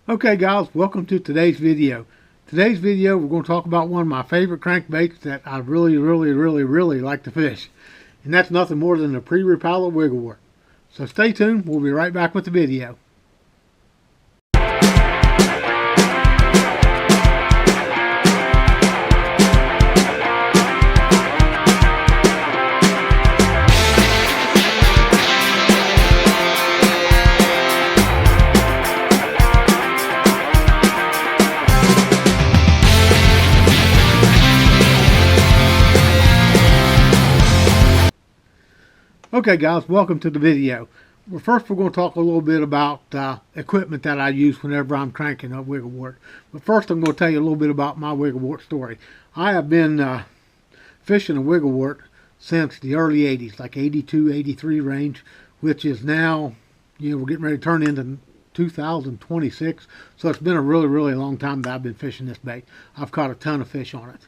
Okay guys, welcome to today's video. Today's video we're going to talk about one of my favorite crankbaits that I really like to fish. And that's nothing more than the pre-repaller wiggle wart. So stay tuned, we'll be right back with the video. Okay guys, welcome to the video. Well, first we're going to talk a little bit about equipment that I use whenever I'm cranking a wiggle wart. But first I'm going to tell you a little bit about my wiggle wart story. I have been fishing a wiggle wart since the early 80s, like 82, 83 range, which is now, we're getting ready to turn into 2026. So it's been a really long time that I've been fishing this bait. I've caught a ton of fish on it.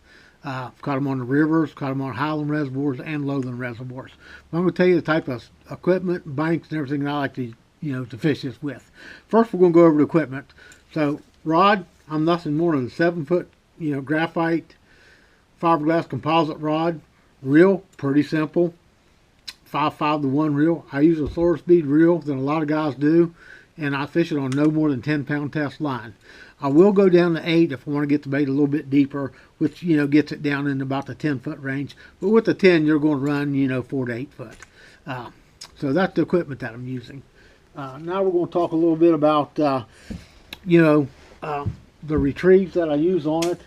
I've caught them on the rivers, caught them on highland reservoirs and lowland reservoirs. But I'm going to tell you the type of equipment, banks, and everything that I like to, to fish this with. First, we're going to go over the equipment. So, rod, I'm nothing more than a 7-foot, graphite fiberglass composite rod. Reel, pretty simple, 5.5 to 1 reel. I use a slower speed reel than a lot of guys do, and I fish it on no more than 10-pound test line. I will go down to 8 if I want to get the bait a little bit deeper, which, gets it down in about the 10-foot range. But with the 10, you're going to run, 4 to 8 foot. So that's the equipment that I'm using. Now we're going to talk a little bit about, the retrieves that I use on it,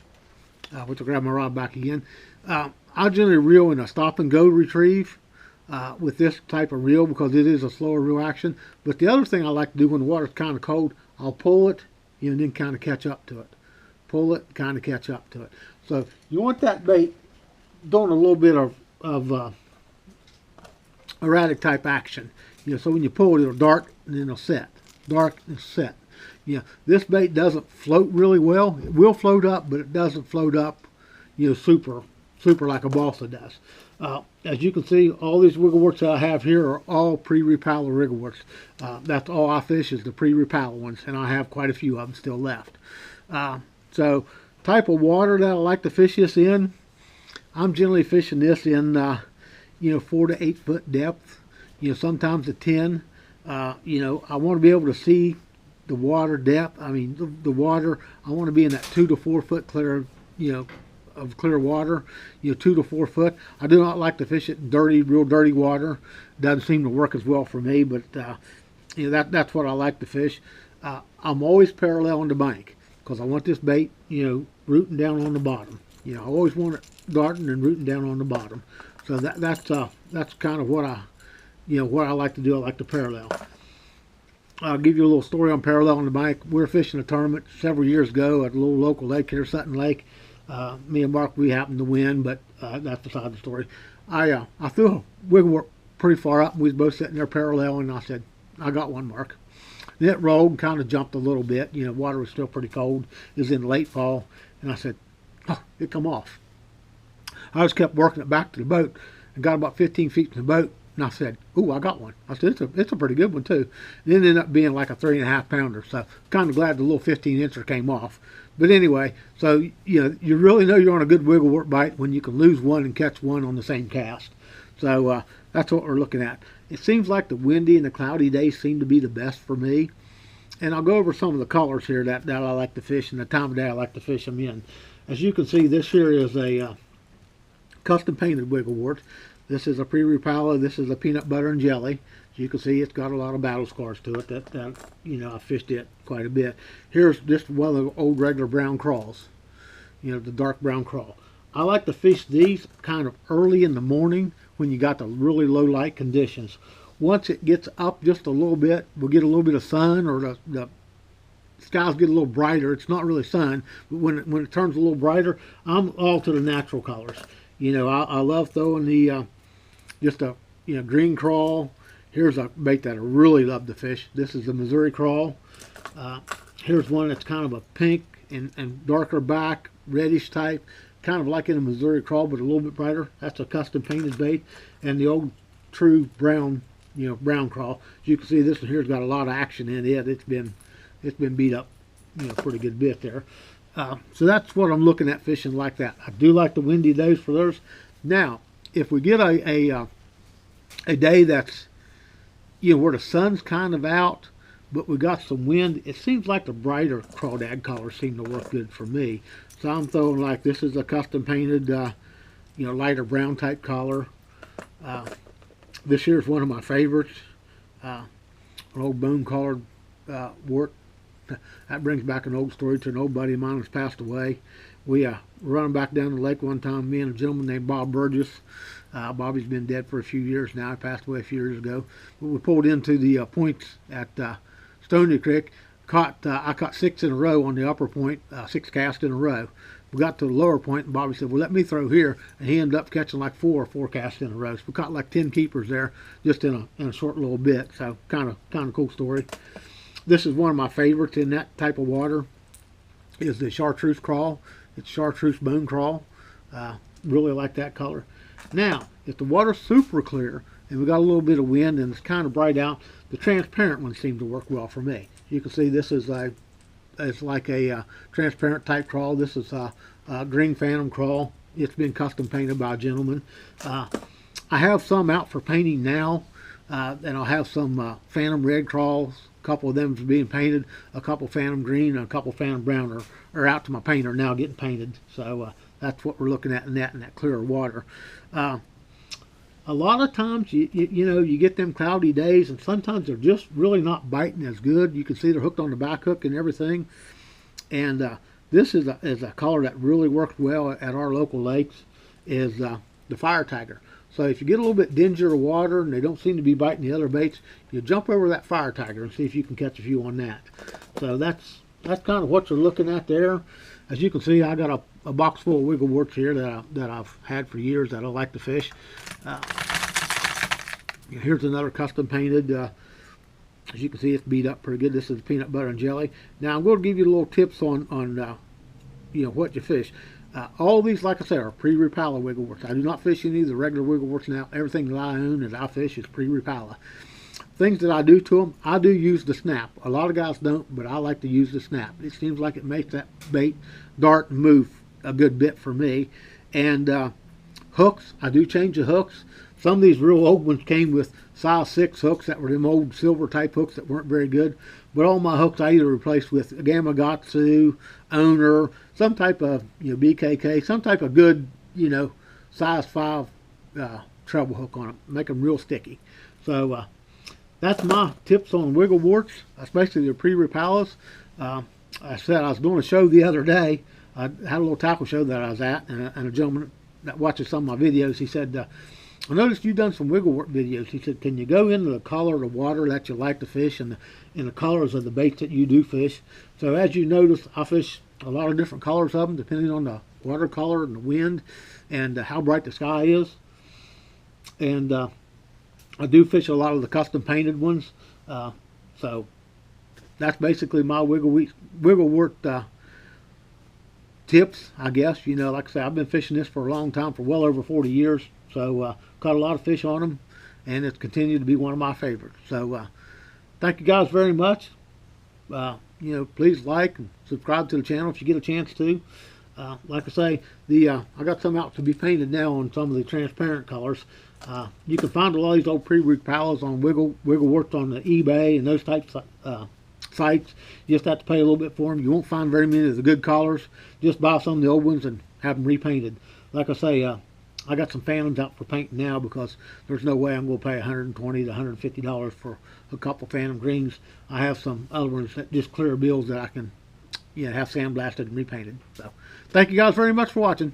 which I'll grab my rod back again. I generally reel in a stop and go retrieve with this type of reel because it is a slower reel action. But the other thing I like to do when the water's kind of cold, I'll pull it, and then kind of catch up to it. Pull it, kind of catch up to it. So you want that bait doing a little bit of erratic type action. So when you pull it, it'll dart and then it'll set. Dart and set. This bait doesn't float really well. It will float up, but it doesn't float up, super like a balsa does. As you can see, all these wiggle warts that I have here are all pre-repaller wiggle warts. That's all I fish is the pre-repaller ones, and I have quite a few of them still left. So, type of water that I like to fish this in, I'm generally fishing this in, 4 to 8 foot depth. Sometimes a 10. I want to be able to see the water depth. I mean, the water. I want to be in that 2 to 4 foot clear, of clear water, 2 to 4 foot. I do not like to fish it in real dirty water. Doesn't seem to work as well for me, but that's what I like to fish. I'm always parallel on the bank because I want this bait, rooting down on the bottom. I always want it darting and rooting down on the bottom. So that's kind of what I like to do. I like to parallel. I'll give you a little story on parallel on the bank. We were fishing a tournament several years ago at a little local lake here, Sutton Lake. Me and Mark, we happened to win, but that's beside the story. I threw a wiggle wart pretty far up, and we was both sitting there parallel, and I said, I got one, Mark. Then it rolled and kind of jumped a little bit. Water was still pretty cold. It was in late fall, and I said, oh, it come off. I just kept working it back to the boat and got about 15 feet from the boat, and I said, ooh, I got one. I said, it's a pretty good one, too. And it ended up being like a 3.5 pounder, so kind of glad the little 15-incher came off. But anyway, so, you really know you're on a good wiggle wart bite when you can lose one and catch one on the same cast. So that's what we're looking at. It seems like the windy and the cloudy days seem to be the best for me. And I'll go over some of the colors here that I like to fish and the time of day I like to fish them in. As you can see, this here is a custom painted wiggle wart. This is a pre-repaller. This is a peanut butter and jelly. You can see it's got a lot of battle scars to it. That I fished it quite a bit. Here's just one of the old regular brown crawls. The dark brown crawl. I like to fish these kind of early in the morning when you got the really low light conditions. Once it gets up just a little bit, we'll get a little bit of sun, or the skies get a little brighter. It's not really sun, but when it turns a little brighter, I'm all to the natural colors. I love throwing the just a green crawl. Here's a bait that I really love to fish. This is the Missouri crawl. Here's one that's kind of a pink and darker back, reddish type, kind of like in a Missouri crawl, but a little bit brighter. That's a custom painted bait. And the old true brown, brown crawl. As you can see, this one here's got a lot of action in it. It's been beat up pretty good bit there. So that's what I'm looking at fishing like that. I do like the windy days for those. Now, if we get a day that's where the sun's kind of out, but we got some wind, it seems like the brighter crawdad colors seem to work good for me. So I'm throwing, like, this is a custom painted, lighter brown type color. This here is one of my favorites, an old bone colored wart. That brings back an old story to an old buddy of mine who's passed away. We were running back down the lake one time, me and a gentleman named Bob Burgess. Bobby's been dead for a few years now. He passed away a few years ago. But we pulled into the points at Stony Creek. I caught 6 in a row on the upper point, 6 casts in a row. We got to the lower point, and Bobby said, well, let me throw here. And he ended up catching like 4 casts in a row. So we caught like 10 keepers there just in a short little bit. So kind of cool story. This is one of my favorites in that type of water, is the chartreuse crawl. It's chartreuse bone crawl. Really like that color. Now, if the water's super clear and we got a little bit of wind and it's kind of bright out, the transparent ones seem to work well for me. You can see this is it's like a transparent type crawl. This is a green phantom crawl. It's been custom painted by a gentleman. I have some out for painting now, and I'll have some phantom red crawls. A couple of them are being painted, a couple phantom green, and a couple phantom brown are out to my painter now getting painted. So that's what we're looking at in that clearer water. A lot of times, you get them cloudy days, and sometimes they're just really not biting as good. You can see they're hooked on the back hook and everything. And this is a color that really works well at our local lakes, is the fire tiger. So if you get a little bit dingier water and they don't seem to be biting the other baits, you jump over that fire tiger and see if you can catch a few on that. So that's kind of what you're looking at there. As you can see, I got a box full of wiggle warts here that I've had for years that I like to fish. Here's another custom painted. As you can see, it's beat up pretty good. This is peanut butter and jelly. Now I'm going to give you little tips on what you fish. All these, like I said, are pre-Rapala wiggle warts. I do not fish any of the regular wiggle warts now. Everything that I own and I fish is pre-Rapala. Things that I do to them, I do use the snap. A lot of guys don't, but I like to use the snap. It seems like it makes that bait dart and move a good bit for me. And hooks, I do change the hooks. Some of these real old ones came with size 6 hooks that were them old silver type hooks that weren't very good. But all my hooks I either replaced with a Gamakatsu, Owner, some type of BKK, some type of good size 5 treble hook on them, make them real sticky. So that's my tips on wiggle warts, especially the pre-Rapalas. I said I was doing a show the other day. I had a little tackle show that I was at, and a gentleman that watches some of my videos, he said, I noticed you've done some wiggle wart videos. He said, can you go into the color of the water that you like to fish and the colors of the baits that you do fish? So as you notice, I fish a lot of different colors of them depending on the water color and the wind and how bright the sky is. And I do fish a lot of the custom painted ones. So that's basically my wiggle wart tips, I guess. Like I say, I've been fishing this for a long time, for well over 40 years. So caught a lot of fish on them, and it's continued to be one of my favorites. So thank you guys very much. Please like and subscribe to the channel if you get a chance to. Like I say, I got some out to be painted now on some of the transparent colors. You can find a lot of these old pre-Rapalas on wiggle warts on the eBay and those types of sites. You just have to pay a little bit for them. You won't find very many of the good colors. Just buy some of the old ones and have them repainted. Like I say, I got some phantoms out for painting now because there's no way I'm going to pay $120 to $150 for a couple phantom greens. I have some other ones that just clear bills that I can have sandblasted and repainted. So thank you guys very much for watching.